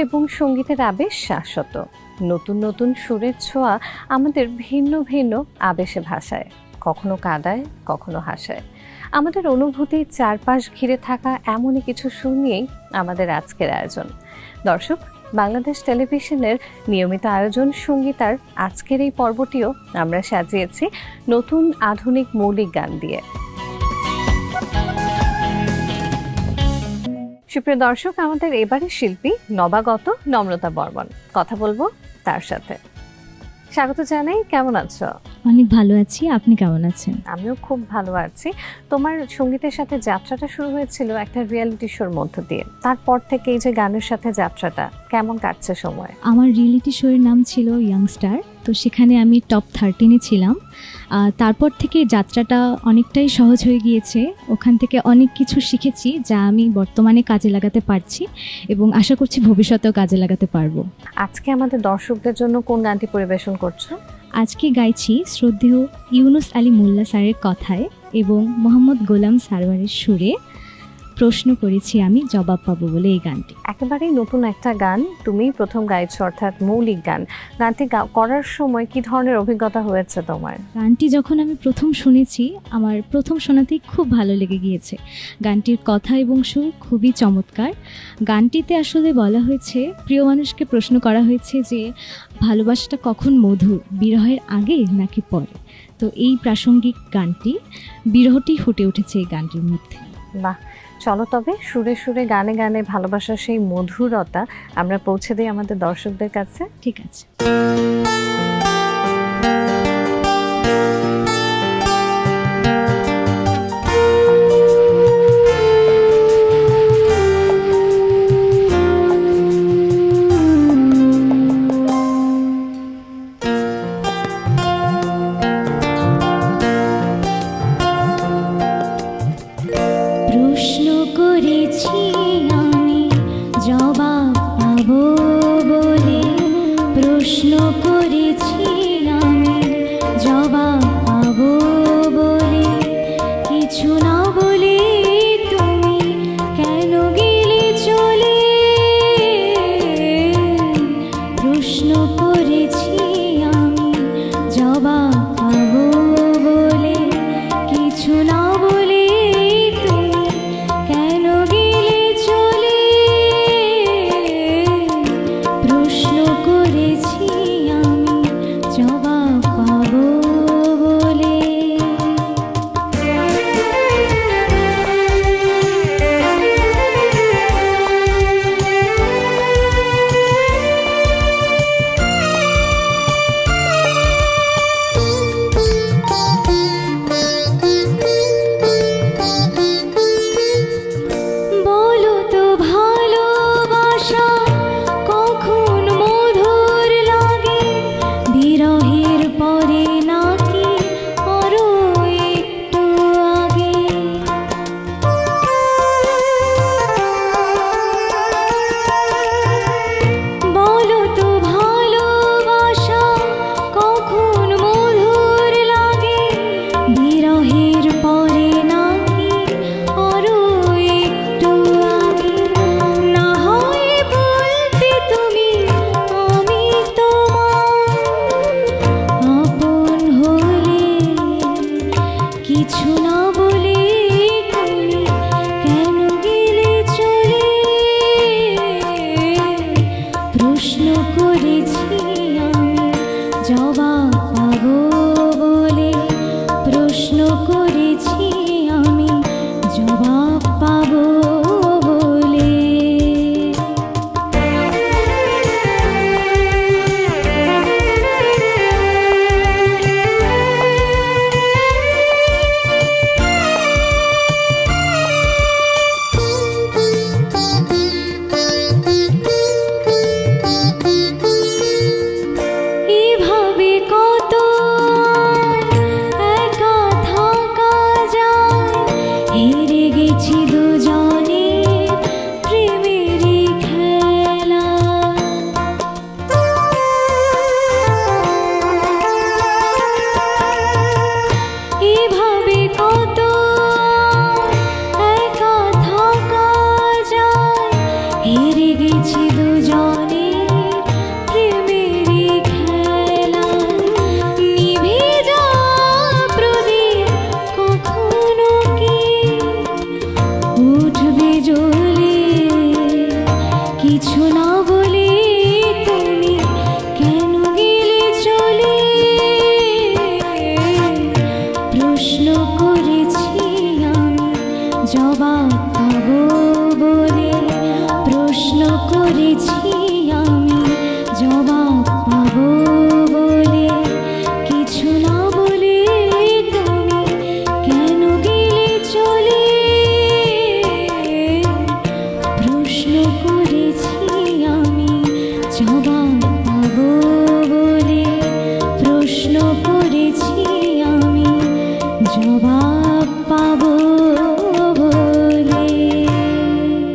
এবং সঙ্গীতের আবেশ শাশ্বত। নতুন নতুন সুরের ছোঁয়া আমাদের ভিন্ন ভিন্ন আবেশে ভাসায়, কখনো কাঁদায়, কখনো হাসায়। আমাদের অনুভূতির চারপাশ ঘিরে থাকা এমনই কিছু সুর নিয়েই আমাদের আজকের আয়োজন। দর্শক, বাংলাদেশ টেলিভিশনের নিয়মিত আয়োজন সঙ্গীতার আজকের এই পর্বটিও আমরা সাজিয়েছি নতুন আধুনিক মৌলিক গান দিয়ে। সুপ্রিয় দর্শক, আমাদের এবারের শিল্পী নবাগত নম্রতা বর্মন, কথা বলবো তার সাথে। স্বাগত জানাই, কেমন আছো? অনেক ভালো আছি, আপনি কেমন আছেন? আমিও খুব ভালো আছি। তোমার সঙ্গীতের সাথে যাত্রাটা শুরু হয়েছিল একটা রিয়েলিটি শোর মধ্য দিয়ে, তারপর থেকে এই যে গানের সাথে যাত্রাটা কেমন কাটছে সময়? আমার রিয়েলিটি শোয়ের নাম ছিল ইয়াংস্টার, তো সেখানে আমি টপ 13-এ ছিলাম। তারপর থেকে যাত্রাটা অনেকটাই সহজ হয়ে গিয়েছে। ওখান থেকে অনেক কিছু শিখেছি যা আমি বর্তমানে কাজে লাগাতে পারছি এবং আশা করছি ভবিষ্যতেও কাজে লাগাতে পারবো। আজকে আমাদের দর্শকদের জন্য কোন গানটি পরিবেশন করছো? আজকে গাইছি শ্রদ্ধেয় ইউনুস আলী মোল্লা স্যারের কথায় এবং মোহাম্মদ গোলাম সারওয়ারের সুরে প্রশ্ন করেছি আমি জবাব পাবো বলে এই গানটি। একেবারেই নতুন একটা গান, তুমি প্রথম গাইছো, অর্থাৎ মৌলিক গান। গানটি করার সময় কি ধরনের অভিজ্ঞতা হয়েছে তোমার? গানটি যখন আমি প্রথম শুনেছি, আমার প্রথম শোনাতেই খুব ভালো লেগে গিয়েছে। গানটির কথা এবং সুর খুবই চমৎকার। গানটিতে আসলে বলা হয়েছে, প্রিয় মানুষকে প্রশ্ন করা হয়েছে যে ভালোবাসাটা কখন মধুর, বিরহের আগে নাকি পরে। তো এই প্রাসঙ্গিক গানটি, বিরহটি ফুটে উঠেছে এই গানটির মধ্যে। বাহ, চলো তবে সুরে সুরে গানে গানে ভালোবাসার সেই মধুরতা আমরা পৌঁছে দিই আমাদের দর্শকদের কাছে। ঠিক আছে। প্রশ্ন করেছি আমি জবাব পাবো বলে, প্রশ্ন করেছি আমি জবাব পাবো বলে, কিছু না বলে তুমি কেন গেলে চলে। প্রশ্ন করেছি আমি জবাব পাবো বলে, কিছু না বলে তুমি কেন গেলে চলে। প্রশ্ন করেছি আমি জবাব পাবো বলে। বলো তো ভালোবাসা কখন মধুর লাগে, বিরহের পরে নাকি আরো একটু আগে। বলো তো ভালোবাসা কখন মধুর লাগে, বিরহের পরে নাকি আরো একটু আগে। না হয় বলতে তুমি আমি তোমার আপন হলে, কিছু না বলে তুমি কেন গেলে চলে। প্রশ্ন করেছি আমি জবাব পাবো বলে, প্রশ্ন করেছি আমি জবাব পাবো বলে। এভাবে কত জবাব পাবো বলে প্রশ্ন করেছি আমি, জবাব